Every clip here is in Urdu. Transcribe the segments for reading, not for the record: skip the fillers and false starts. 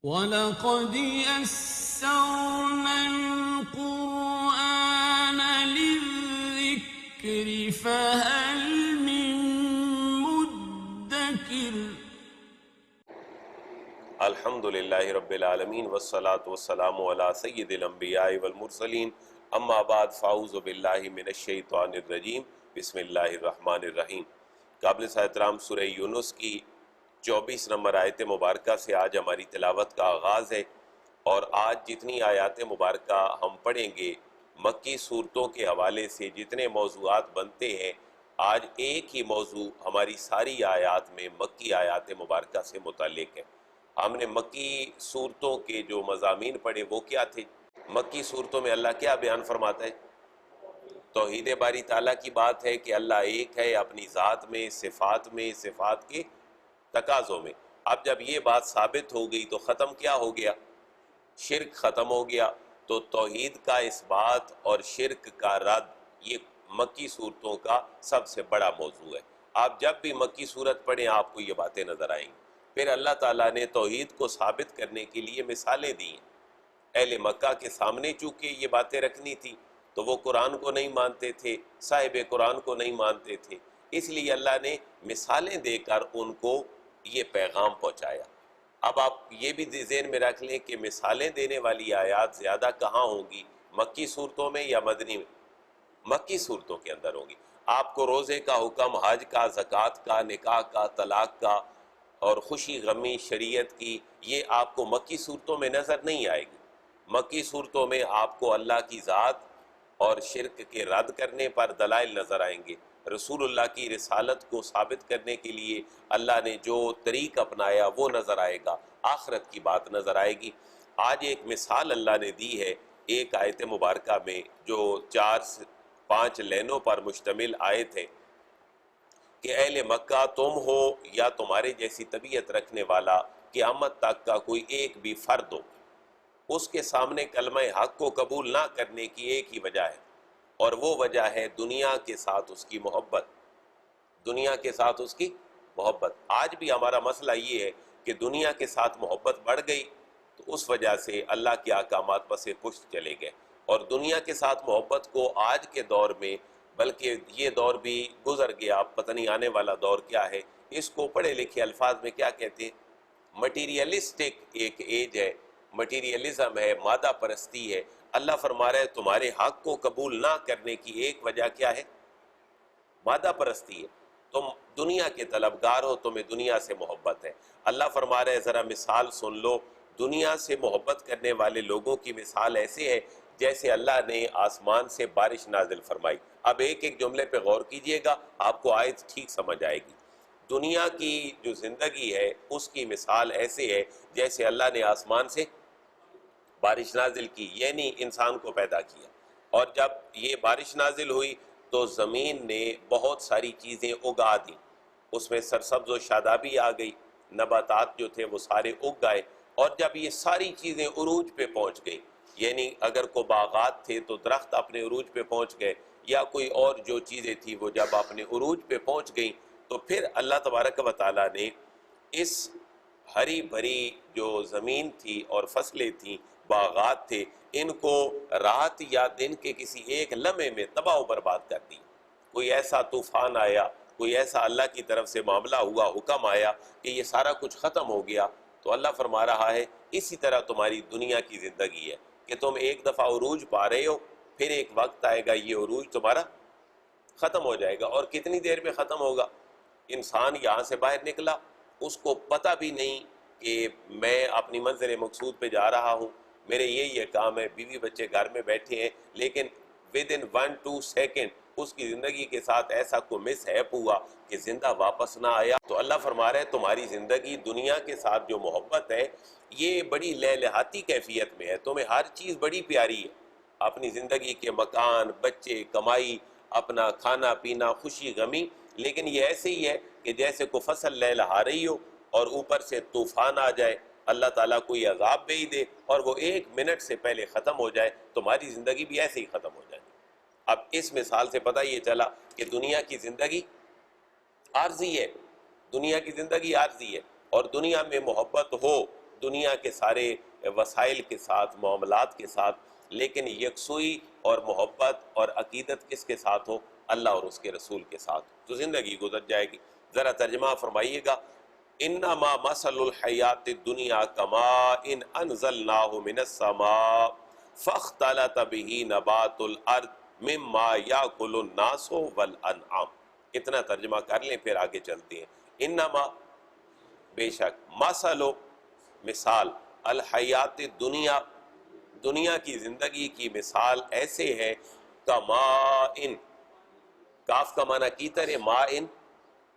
وَلَقَدْ يَسَّرْنَا الْقُرْآنَ لِلذِّكْرِ فَهَلْ مِن مُّدَّكِرٍ۔ الحمدللہ رب العالمین والصلاة والسلام علی سید الانبیاء والمرسلین، اما بعد فاعوذ باللہ من الشیطان الرجیم، بسم اللہ الرحمن الرحیم۔ قابل احترام سورہ یونس کی 24 نمبر آیت مبارکہ سے آج ہماری تلاوت کا آغاز ہے، اور آج جتنی آیات مبارکہ ہم پڑھیں گے مکی صورتوں کے حوالے سے جتنے موضوعات بنتے ہیں، آج ایک ہی موضوع ہماری ساری آیات میں مکی آیات مبارکہ سے متعلق ہے۔ ہم نے مکی صورتوں کے جو مضامین پڑھے وہ کیا تھے؟ مکی صورتوں میں اللہ کیا بیان فرماتا ہے؟ توحید باری تعالیٰ کی بات ہے کہ اللہ ایک ہے اپنی ذات میں، صفات کے تقاضوں میں۔ اب جب یہ بات ثابت ہو گئی تو ختم کیا ہو گیا؟ شرک ختم ہو گیا۔ تو توحید کا اس بات اور شرک کا رد یہ مکی صورتوں کا سب سے بڑا موضوع ہے۔ آپ جب بھی مکی صورت پڑھیں آپ کو یہ باتیں نظر آئیں گی۔ پھر اللہ تعالیٰ نے توحید کو ثابت کرنے کے لیے مثالیں دی ہیں۔ اہل مکہ کے سامنے چونکہ یہ باتیں رکھنی تھی تو وہ قرآن کو نہیں مانتے تھے، صاحب قرآن کو نہیں مانتے تھے، اس لیے اللہ نے مثالیں دے کر ان کو یہ پیغام پہنچایا۔ اب آپ یہ بھی ذہن میں رکھ لیں کہ مثالیں دینے والی آیات زیادہ کہاں ہوں گی، مکی صورتوں میں یا مدنی میں؟ مکی صورتوں کے اندر ہوں گی۔ آپ کو روزے کا حکم، حج کا، زکوٰۃ کا، نکاح کا، طلاق کا اور خوشی غمی شریعت کی، یہ آپ کو مکی صورتوں میں نظر نہیں آئے گی۔ مکی صورتوں میں آپ کو اللہ کی ذات اور شرک کے رد کرنے پر دلائل نظر آئیں گے، رسول اللہ کی رسالت کو ثابت کرنے کے لیے اللہ نے جو طریق اپنایا وہ نظر آئے گا، آخرت کی بات نظر آئے گی۔ آج ایک مثال اللہ نے دی ہے ایک آیت مبارکہ میں جو 4-5 لینوں پر مشتمل آیت ہے کہ اہل مکہ تم ہو یا تمہارے جیسی طبیعت رکھنے والا قیامت تک کا کوئی ایک بھی فرد ہو، اس کے سامنے کلمہ حق کو قبول نہ کرنے کی ایک ہی وجہ ہے، اور وہ وجہ ہے دنیا کے ساتھ اس کی محبت۔ دنیا کے ساتھ اس کی محبت۔ آج بھی ہمارا مسئلہ یہ ہے کہ دنیا کے ساتھ محبت بڑھ گئی تو اس وجہ سے اللہ کے احکامات پس پشت چلے گئے، اور دنیا کے ساتھ محبت کو آج کے دور میں، بلکہ یہ دور بھی گزر گیا، پتہ نہیں آنے والا دور کیا ہے، اس کو پڑھے لکھے الفاظ میں کیا کہتے ہیں؟ مٹیریلسٹک ایک ایج ہے، مٹیریلزم ہے، مادہ پرستی ہے۔ اللہ فرما رہا ہے تمہارے حق کو قبول نہ کرنے کی ایک وجہ کیا ہے؟ مادہ پرستی ہے۔ تم دنیا کے طلبگار ہو، تمہیں دنیا سے محبت ہے۔ اللہ فرما رہا ہے ذرا مثال سن لو، دنیا سے محبت کرنے والے لوگوں کی مثال ایسے ہے جیسے اللہ نے آسمان سے بارش نازل فرمائی۔ اب ایک ایک جملے پہ غور کیجئے گا، آپ کو آیت ٹھیک سمجھ آئے گی۔ دنیا کی جو زندگی ہے اس کی مثال ایسے ہے جیسے اللہ نے آسمان سے بارش نازل کی، یعنی انسان کو پیدا کیا، اور جب یہ بارش نازل ہوئی تو زمین نے بہت ساری چیزیں اگا دیں، اس میں سرسبز و شادابی آ گئی، نباتات جو تھے وہ سارے اگ گئے، اور جب یہ ساری چیزیں عروج پہ پہنچ گئی، یعنی اگر کوئی باغات تھے تو درخت اپنے عروج پہ پہنچ گئے، یا کوئی اور جو چیزیں تھیں وہ جب اپنے عروج پہ پہنچ گئیں، تو پھر اللہ تبارک و تعالیٰ نے اس ہری بھری جو زمین تھی اور فصلیں تھیں، باغات تھے، ان کو رات یا دن کے کسی ایک لمحے میں تباہ و برباد کر دی۔ کوئی ایسا طوفان آیا، کوئی ایسا اللہ کی طرف سے معاملہ ہوا، حکم آیا کہ یہ سارا کچھ ختم ہو گیا۔ تو اللہ فرما رہا ہے اسی طرح تمہاری دنیا کی زندگی ہے کہ تم ایک دفعہ عروج پا رہے ہو، پھر ایک وقت آئے گا یہ عروج تمہارا ختم ہو جائے گا، اور کتنی دیر میں ختم ہوگا؟ انسان یہاں سے باہر نکلا، اس کو پتہ بھی نہیں کہ میں اپنی منزل مقصود پہ جا رہا ہوں، میرے یہ کام ہے، بیوی بچے گھر میں بیٹھے ہیں، لیکن within 1-2 سیکنڈ اس کی زندگی کے ساتھ ایسا کوئی مس ہیپ ہوا کہ زندہ واپس نہ آیا۔ تو اللہ فرما رہا ہے تمہاری زندگی دنیا کے ساتھ جو محبت ہے یہ بڑی لہلہاتی کیفیت میں ہے، تمہیں ہر چیز بڑی پیاری ہے، اپنی زندگی کے مکان، بچے، کمائی، اپنا کھانا پینا، خوشی غمی، لیکن یہ ایسے ہی ہے کہ جیسے کوئی فصل لہلہا رہی ہو اور اوپر سے طوفان آ جائے، اللہ تعالیٰ کوئی عذاب بھیج دے اور وہ 1 منٹ سے پہلے ختم ہو جائے، تمہاری زندگی بھی ایسے ہی ختم ہو جائے۔ اب اس مثال سے پتہ یہ چلا کہ دنیا کی زندگی عارضی ہے، دنیا کی زندگی عارضی ہے، اور دنیا میں محبت ہو، دنیا کے سارے وسائل کے ساتھ، معاملات کے ساتھ، لیکن یکسوئی اور محبت اور عقیدت کس کے ساتھ ہو؟ اللہ اور اس کے رسول کے ساتھ، تو زندگی گزر جائے گی۔ ذرا ترجمہ فرمائیے گا، انما مثل الحیات الدنیا کماء انزلناہ من السماء فاختلط به نبات الارض مما یاکل الناس والانعام۔ اتنا ترجمہ کر لیں پھر آگے چلتے ہیں۔ انما بے شک، مثل مثال، الحیات دنیا دنیا کی زندگی کی مثال ایسے ہے، کماء، کاف کا معنی کی طرح، ماء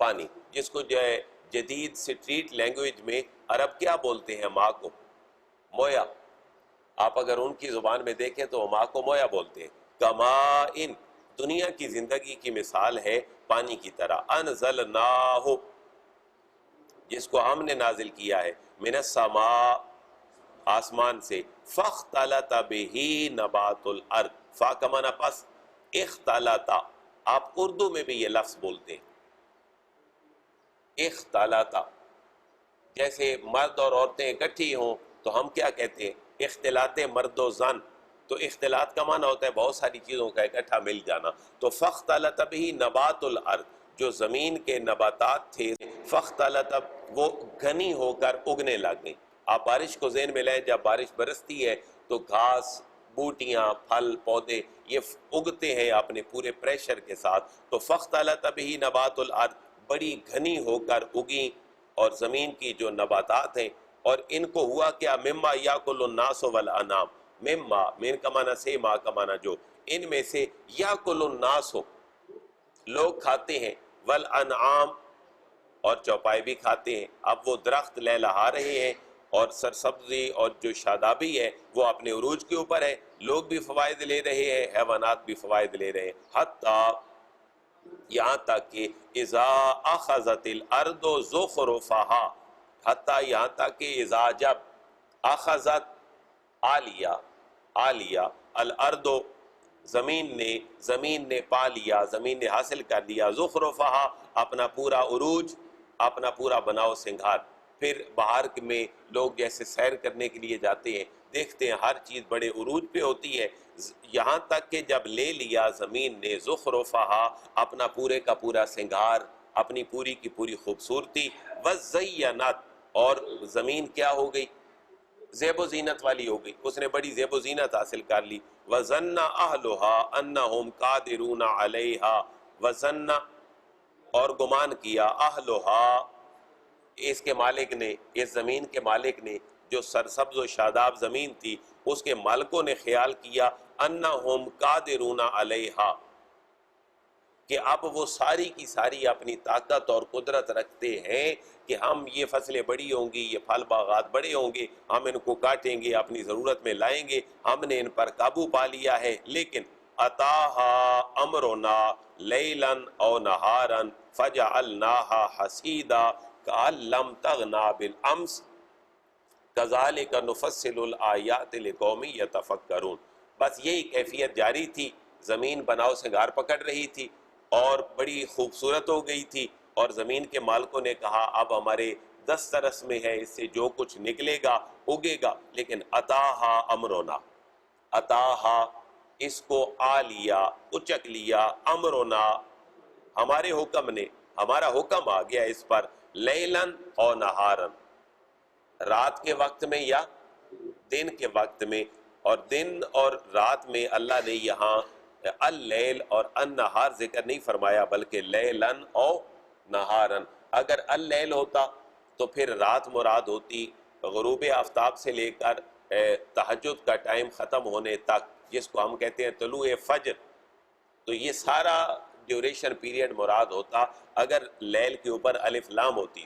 پانی، جس کو جو ہے جدید سٹریٹ لینگویج میں عرب کیا بولتے ہیں ماں کو؟ مویا۔ آپ اگر ان کی زبان میں دیکھیں تو ماں کو مویا بولتے ہیں۔ کماء، دنیا کی زندگی کی مثال ہے پانی کی طرح، انزلناہ، جس کو ہم نے نازل کیا ہے، من السماء، آسمان سے، فاختلط بہ نبات الارض، فا کا معنی پس، اختلط، آپ اردو میں بھی یہ لفظ بولتے ہیں، اختلط، جیسے مرد اور عورتیں اکٹھی ہوں تو ہم کیا کہتے ہیں؟ اختلاط مرد و زن۔ تو اختلاط کا معنی ہوتا ہے بہت ساری چیزوں کا اکٹھا مل جانا۔ تو فاختلط بہ نبات الارض، جو زمین کے نباتات تھے، فاختلط، وہ گھنی ہو کر اگنے لگ گئیں۔ آپ بارش کو ذہن میں لیں، جب بارش برستی ہے تو گھاس، بوٹیاں، پھل، پودے یہ اگتے ہیں اپنے پورے پریشر کے ساتھ۔ تو فاختلط بہ نبات الارض، بڑی گھنی ہو کر اگیں، اور زمین کی جو نباتات ہیں، اور ان کو ہوا کیا؟ مما یاکل الناس والانعام، مما، مین کا معنی سے، ما کا معنی جو، ان میں سے یاکل الناس، لوگ کھاتے ہیں، والانعام، اور چوپائے بھی کھاتے ہیں۔ اب وہ درخت لہلہا رہے ہیں اور سرسبزی اور جو شادابی ہے وہ اپنے عروج کے اوپر ہے، لوگ بھی فوائد لے رہے ہیں، حیوانات بھی فوائد لے رہے ہیں، حتیٰ یہاں تک کہ اذا اخذت الارض زخرفہا، حتیٰ یہاں تک کہ اذا جب، اخذت آلیا الارض، زمین نے پا لیا، زمین نے حاصل کر لیا، زخرفہا، اپنا پورا عروج، اپنا پورا بناؤ سنگھار۔ پھر باہر میں لوگ جیسے سیر کرنے کے لیے جاتے ہیں، دیکھتے ہیں ہر چیز بڑے عروج پہ ہوتی ہے، یہاں تک کہ جب لے لیا زمین نے زخرفہا، اپنا پورے کا پورا سنگھار، اپنی پوری کی پوری خوبصورتی، وزینت، اور زمین کیا ہو گئی؟ زیب و زینت والی ہو گئی، اس نے بڑی زیب و زینت حاصل کر لی۔ وَظَنَّ أَهْلُهَا أَنَّهُمْ قَادِرُونَ عَلَيْهَا، وَظَنَّ، اور گمان کیا، أَهْلُهَا، اس کے مالک نے، اس زمین کے مالک نے، جو سرسبز و شاداب زمین تھی، اس کے مالکوں نے خیال کیا، أَنَّهُمْ قَادِرُونَ عَلَيْهَا، کہ اب وہ ساری کی ساری اپنی طاقت اور قدرت رکھتے ہیں کہ ہم یہ فصلیں بڑی ہوں گی، یہ پھل باغات بڑے ہوں گے، ہم ان کو کاٹیں گے، اپنی ضرورت میں لائیں گے، ہم نے ان پر قابو پا لیا ہے۔ لیکن أَتَاهَا أَمْرُنَا لَيْلًا أَوْ نَهَارًا فَجَعَلْنَاهَا حَصِيدًا كَأَن لَّمْ تَغْنَ بِالْأَمْسِ كَذَلِكَ نُفَصِّلُ الْآيَاتِ لِقَوْمٍ يَتَفَكَّرُونَ۔ بس یہی کیفیت جاری تھی، زمین بناؤ سنگار پکڑ رہی تھی اور بڑی خوبصورت ہو گئی تھی، اور زمین کے مالکوں نے کہا اب ہمارے دسترس میں ہے، اس سے جو کچھ نکلے گا اگے گا۔ لیکن أَتَاهَا أَمْرُنَا، أَتَاهَا، اس کو آ لیا، اچک لیا، امرنا، ہمارے حکم نے، ہمارا حکم آ گیا اس پر، لیلاً اور نہاراً، رات کے وقت میں یا دن کے وقت میں، اور دن اور رات میں اللہ نے یہاں اللیل اور النہار ذکر نہیں فرمایا، بلکہ لیلاً اور نہاراً۔ اگر اللیل ہوتا تو پھر رات مراد ہوتی، غروب آفتاب سے لے کر تہجد کا ٹائم ختم ہونے تک، جس کو ہم کہتے ہیں طلوع فجر، تو یہ سارا ڈیوریشن پیریڈ مراد ہوتا اگر لیل کے اوپر الف لام ہوتی،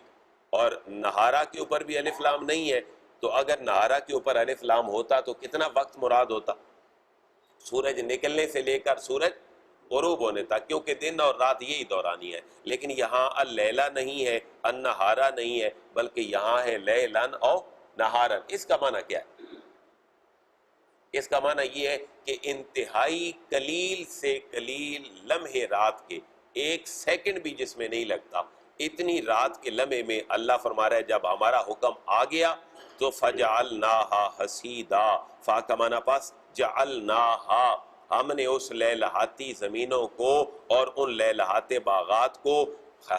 اور نہارا کے اوپر بھی الف لام نہیں ہے، تو اگر نہارا کے اوپر الف لام ہوتا تو کتنا وقت مراد ہوتا؟ سورج نکلنے سے لے کر سورج غروب ہونے تک، کیونکہ دن اور رات یہی دورانی ہے۔ لیکن یہاں اللیلہ نہیں ہے، النہارا نہیں ہے، بلکہ یہاں ہے لیلاً اور نہاراً۔ اس کا معنی کیا ہے؟ اس کا معنی یہ ہے کہ انتہائی قلیل سے قلیل لمحے رات کے، ایک سیکنڈ بھی جس میں نہیں لگتا، اتنی رات کے لمحے میں اللہ فرما رہا ہے جب ہمارا حکم آ گیا تو فجعلناها حسیدا، فا کا معنی پس جعلناها، ہم نے اس لہلہاتی زمینوں کو اور ان لہلہاتے باغات کو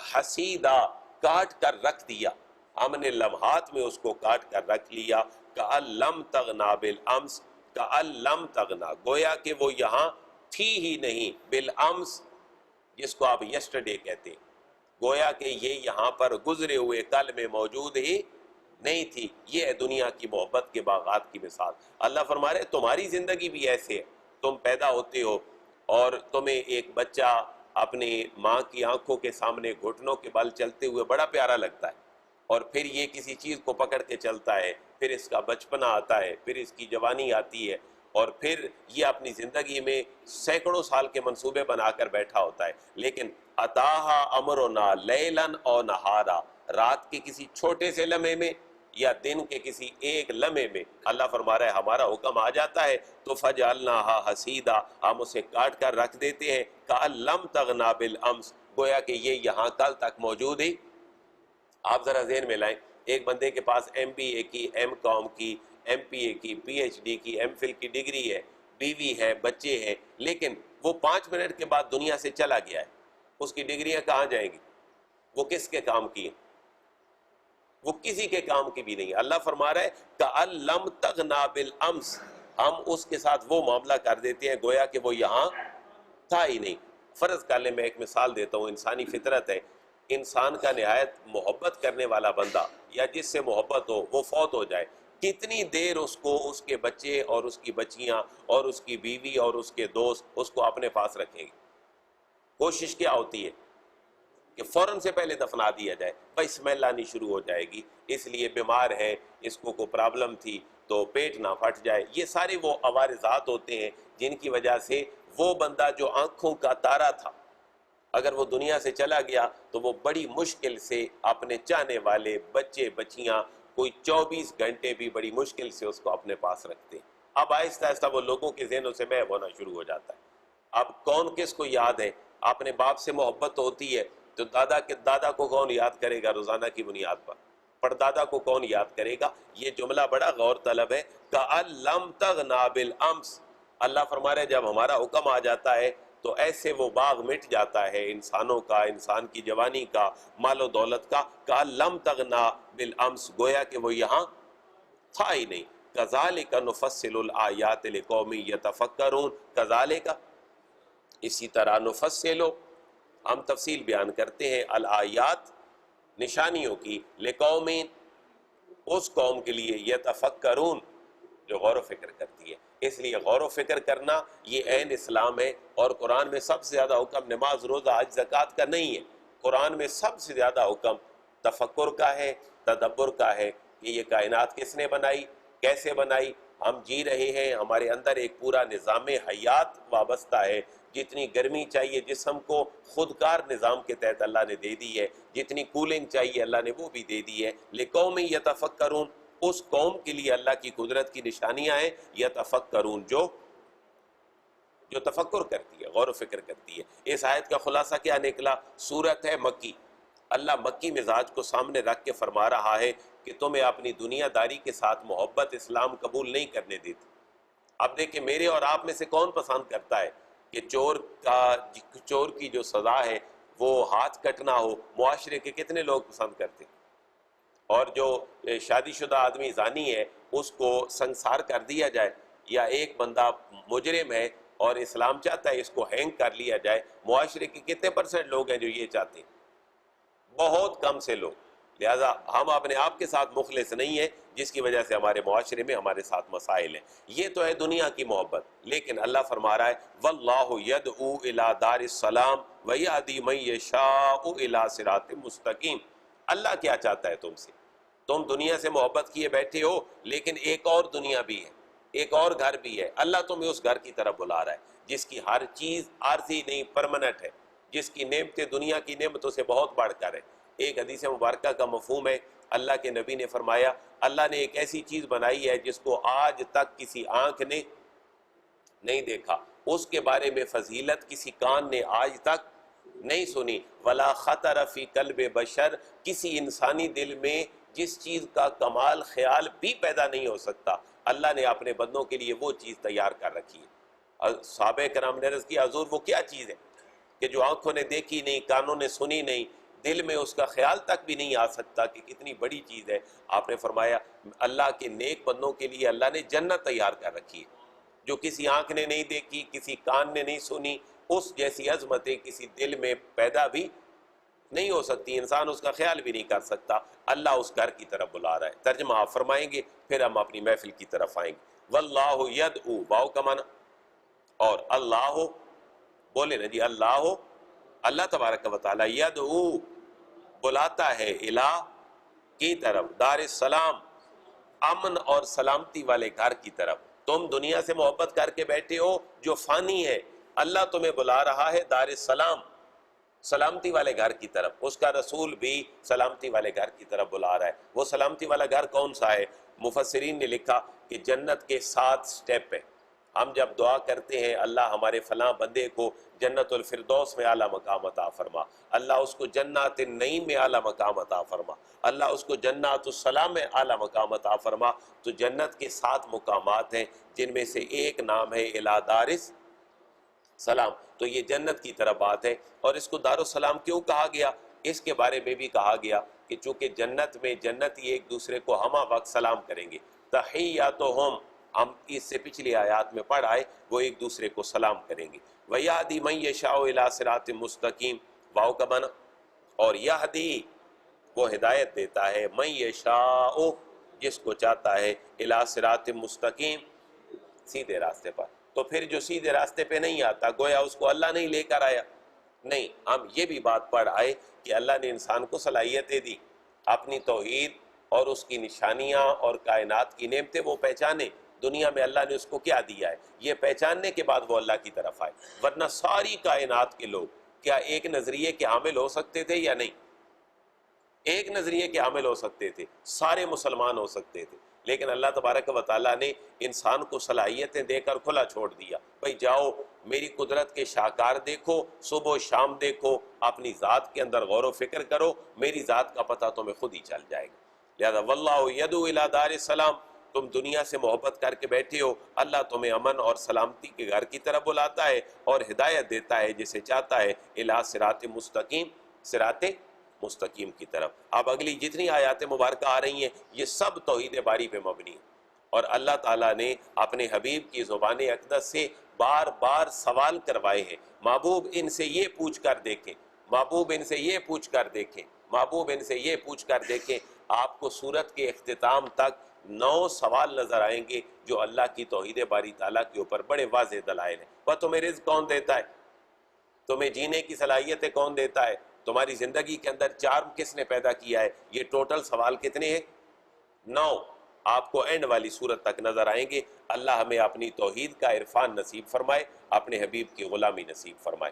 حسیدا کاٹ کر رکھ دیا، ہم نے لمحات میں اس کو کاٹ کر رکھ لیا، کأن لم تغنا بالامس، کأن لم تغنا، گویا کہ وہ یہاں تھی ہی نہیں، بالامس جس کو آپ یسٹرڈے کہتے ہیں، گویا کہ یہ یہاں پر گزرے ہوئے کل میں موجود ہی نہیں تھی۔ یہ ہے دنیا کی محبت کے باغات کی مثال۔ اللہ فرما رہے تمہاری زندگی بھی ایسے ہے، تم پیدا ہوتے ہو اور تمہیں ایک بچہ اپنی ماں کی آنکھوں کے سامنے گھٹنوں کے بل چلتے ہوئے بڑا پیارا لگتا ہے، اور پھر یہ کسی چیز کو پکڑ کے چلتا ہے، پھر اس کا بچپنا آتا ہے، پھر اس کی جوانی آتی ہے، اور پھر یہ اپنی زندگی میں سینکڑوں سال کے منصوبے بنا کر بیٹھا ہوتا ہے، لیکن اتاہا امرنا لیلاً او نہارا، رات کے کسی چھوٹے سے لمحے میں یا دن کے کسی ایک لمحے میں اللہ فرما رہا ہے ہمارا حکم آ جاتا ہے تو فجعلناها حسیدا، ہم اسے کاٹ کر رکھ دیتے ہیں، کأن لم تغنا بالامس، گویا کہ یہ یہاں کل تک موجود ہی۔ آپ ذرا ذہن میں لائیں، ایک بندے کے پاس ایم بی اے کی، ایم کام کی، ایم پی اے کی، پی ایچ ڈی کی، ایم فل کی ڈگری ہے، بیوی ہے، بچے ہیں، لیکن وہ 5 منٹ کے بعد دنیا سے چلا گیا ہے، اس کی ڈگریاں کہاں جائیں گی؟ وہ کس کے کام کی ہیں؟ وہ کسی کے کام کی بھی نہیں۔ اللہ فرما رہا ہے کأن لم تغنا بالامس، ہم اس کے ساتھ وہ معاملہ کر دیتے ہیں گویا کہ وہ یہاں تھا ہی نہیں۔ فرض کر لیں، میں ایک مثال دیتا ہوں، انسانی فطرت ہے، انسان کا نہایت محبت کرنے والا بندہ یا جس سے محبت ہو وہ فوت ہو جائے، کتنی دیر اس کو اس کے بچے اور اس کی بچیاں اور اس کی بیوی اور اس کے دوست اس کو اپنے پاس رکھیں گے؟ کوشش کیا ہوتی ہے کہ فوراً سے پہلے دفنا دیا جائے، بھائی اسمیل آنی شروع ہو جائے گی، اس لیے بیمار ہے، اس کو کوئی پرابلم تھی تو پیٹ نہ پھٹ جائے۔ یہ سارے وہ عوارضات ہوتے ہیں جن کی وجہ سے وہ بندہ جو آنکھوں کا تارا تھا، اگر وہ دنیا سے چلا گیا تو وہ بڑی مشکل سے اپنے چاہنے والے بچے بچیاں کوئی 24 گھنٹے بھی بڑی مشکل سے اس کو اپنے پاس رکھتے ہیں۔ اب آہستہ آہستہ وہ لوگوں کے ذہنوں سے محو ہونا شروع ہو جاتا ہے۔ اب کون کس کو یاد ہے؟ اپنے باپ سے محبت ہوتی ہے تو دادا کو کون یاد کرے گا روزانہ کی بنیاد پر؟ پردادا کو کون یاد کرے گا؟ یہ جملہ بڑا غور طلب ہے، کأن لم تغنا بالامس۔ اللہ فرما رہے جب ہمارا حکم آ جاتا ہے تو ایسے وہ باغ مٹ جاتا ہے انسانوں کا، انسان کی جوانی کا، مال و دولت کا، کأن لم تغنا بالامس، گویا کہ وہ یہاں تھا ہی نہیں۔ کذالک نفصل الآیات لقوم یتفکرون، کذالک اسی طرح نفصل، ہم تفصیل بیان کرتے ہیں، الآیات نشانیوں کی، لقوم اس قوم کے لیے، یتفکرون جو غور و فکر کرتی ہے۔ اس لیے غور و فکر کرنا یہ عین اسلام ہے، اور قرآن میں سب سے زیادہ حکم نماز روزہ حج زکوٰۃ کا نہیں ہے، قرآن میں سب سے زیادہ حکم تفکر کا ہے، تدبر کا ہے کہ یہ کائنات کس نے بنائی، کیسے بنائی، ہم جی رہے ہیں، ہمارے اندر ایک پورا نظام حیات وابستہ ہے، جتنی گرمی چاہیے جسم کو خودکار نظام کے تحت اللہ نے دے دی ہے، جتنی کولنگ چاہیے اللہ نے وہ بھی دے دی ہے۔ لقوم یتفکرون، اس قوم کے لیے اللہ کی قدرت کی نشانیاں ہیں، یتفکرون جو تفکر کرتی ہے، غور و فکر کرتی ہے۔ اس آیت کا خلاصہ کیا نکلا؟ سورت ہے مکی، اللہ مکی مزاج کو سامنے رکھ کے فرما رہا ہے کہ تمہیں اپنی دنیا داری کے ساتھ محبت اسلام قبول نہیں کرنے دیتی۔ اب دیکھیں میرے اور آپ میں سے کون پسند کرتا ہے کہ چور کی جو سزا ہے وہ ہاتھ کٹنا ہو؟ معاشرے کے کتنے لوگ پسند کرتے ہیں؟ اور جو شادی شدہ آدمی زانی ہے اس کو سنسار کر دیا جائے، یا ایک بندہ مجرم ہے اور اسلام چاہتا ہے اس کو ہینگ کر لیا جائے، معاشرے کے کتنے پرسنٹ لوگ ہیں جو یہ چاہتے ہیں؟ بہت کم سے لوگ۔ لہذا ہم اپنے آپ کے ساتھ مخلص نہیں ہیں، جس کی وجہ سے ہمارے معاشرے میں ہمارے ساتھ مسائل ہیں۔ یہ تو ہے دنیا کی محبت، لیکن اللہ فرما رہا ہے واللہ یدعو الی دار السلام ویہدی من یشاء الی صراط مستقیم۔ اللہ کیا چاہتا ہے تم سے؟ تم دنیا سے محبت کیے بیٹھے ہو، لیکن ایک اور دنیا بھی ہے، ایک اور گھر بھی ہے۔ اللہ تمہیں اس گھر کی طرف بلا رہا ہے جس کی ہر چیز عارضی نہیں، پرماننٹ ہے، جس کی نعمتیں دنیا کی نعمتوں سے بہت بڑھ کر ہے۔ ایک حدیث مبارکہ کا مفہوم ہے، اللہ کے نبی نے فرمایا اللہ نے ایک ایسی چیز بنائی ہے جس کو آج تک کسی آنکھ نے نہیں دیکھا، اس کے بارے میں فضیلت کسی کان نے آج تک نہیں سنی، ولا خطر فی قلب بشر، کسی انسانی دل میں جس چیز کا کمال خیال بھی پیدا نہیں ہو سکتا، اللہ نے اپنے بندوں کے لیے وہ چیز تیار کر رکھی ہے۔ صحابہ کرام نے عرض کیا حضور وہ کیا چیز ہے کہ جو آنکھوں نے دیکھی نہیں، کانوں نے سنی نہیں، دل میں اس کا خیال تک بھی نہیں آ سکتا کہ کتنی بڑی چیز ہے؟ آپ نے فرمایا اللہ کے نیک بندوں کے لیے اللہ نے جنت تیار کر رکھی ہے، جو کسی آنکھ نے نہیں دیکھی، کسی کان نے نہیں سنی، اس جیسی عظمتیں کسی دل میں پیدا بھی نہیں ہو سکتی، انسان اس کا خیال بھی نہیں کر سکتا۔ اللہ اس گھر کی طرف بلا رہا ہے۔ ترجمہ آپ فرمائیں گے پھر ہم اپنی محفل کی طرف آئیں گے۔ واللہ یدعو، واو کا معنی، اور اللہ بولے نا جی، اللہ تبارک و تعالی یدعو بلاتا ہے الہ کی طرف، دار السلام امن اور سلامتی والے گھر کی طرف۔ تم دنیا سے محبت کر کے بیٹھے ہو جو فانی ہے، اللہ تمہیں بلا رہا ہے دار السلام، سلامتی والے گھر کی طرف۔ اس کا رسول بھی سلامتی والے گھر کی طرف بلا رہا ہے۔ وہ سلامتی والا گھر کون سا ہے؟ مفسرین نے لکھا کہ جنت کے 7 سٹیپ ہیں۔ ہم جب دعا کرتے ہیں اللہ ہمارے فلاں بندے کو جنت الفردوس میں اعلیٰ مقام عطا فرما، اللہ اس کو جنات النعیم میں اعلیٰ مقام عطا فرما، اللہ اس کو جنات السلام میں اعلیٰ مقام عطا فرما، تو جنت کے 7 مقامات ہیں جن میں سے ایک نام ہے الہ دارس سلام۔ تو یہ جنت کی طرف بات ہے۔ اور اس کو دارالسلام کیوں کہا گیا؟ اس کے بارے میں بھی کہا گیا کہ چونکہ جنت میں جنتی ایک دوسرے کو ہمہ وقت سلام کریں گے، تحیاتہم، ہم اس سے پچھلی آیات میں پڑھ آئے، وہ ایک دوسرے کو سلام کریں گے۔ وَيَهْدِي مَن يَشَاءُ إِلَىٰ صِرَاطٍ مُسْتَقِيمٍ، واو کا معنی، اور یہدی وہ ہدایت دیتا ہے، من یشاء جس کو چاہتا ہے، الی صراط مستقیم سیدھے راستے پر۔ تو پھر جو سیدھے راستے پہ نہیں آتا گویا اس کو اللہ نہیں لے کر آیا؟ نہیں، ہم یہ بھی بات پڑھ آئے کہ اللہ نے انسان کو صلاحیتیں دی، اپنی توحید اور اس کی نشانیاں اور کائنات کی نعمتیں وہ پہچانے۔ دنیا میں اللہ نے اس کو کیا دیا ہے، یہ پہچاننے کے بعد وہ اللہ کی طرف آئے۔ ورنہ ساری کائنات کے لوگ کیا ایک نظریے کے حامل ہو سکتے تھے یا نہیں؟ ایک نظریے کے حامل ہو سکتے تھے، سارے مسلمان ہو سکتے تھے، لیکن اللہ تبارک و تعالیٰ نے انسان کو صلاحیتیں دے کر کھلا چھوڑ دیا، بھئی جاؤ میری قدرت کے شاہکار دیکھو، صبح و شام دیکھو، اپنی ذات کے اندر غور و فکر کرو، میری ذات کا پتہ تمہیں خود ہی چل جائے گا۔ لہذا واللہ یدعو الی دار السلام، تم دنیا سے محبت کر کے بیٹھے ہو، اللہ تمہیں امن اور سلامتی کے گھر کی طرف بلاتا ہے اور ہدایت دیتا ہے جسے چاہتا ہے، الی صراط مستقیم، صراط مستقیم کی طرف۔ اب اگلی جتنی آیات مبارکہ آ رہی ہیں یہ سب توحید باری پہ مبنی ہیں، اور اللہ تعالیٰ نے اپنے حبیب کی زبان اقدس سے بار بار سوال کروائے ہیں، محبوب ان سے یہ پوچھ کر دیکھیں، محبوب ان سے یہ پوچھ کر دیکھیں، محبوب ان سے یہ پوچھ کر دیکھیں۔ آپ کو سورت کے اختتام تک 9 سوال نظر آئیں گے جو اللہ کی توحید باری تعالیٰ کے اوپر بڑے واضح دلائل ہیں۔ وہ تمہیں رزق کون دیتا ہے؟ تمہیں جینے کی صلاحیتیں کون دیتا ہے؟ تمہاری زندگی کے اندر چارم کس نے پیدا کیا ہے؟ یہ ٹوٹل سوال کتنے ہیں؟ 9 آپ کو اینڈ والی صورت تک نظر آئیں گے۔ اللہ ہمیں اپنی توحید کا عرفان نصیب فرمائے، اپنے حبیب کی غلامی نصیب فرمائے۔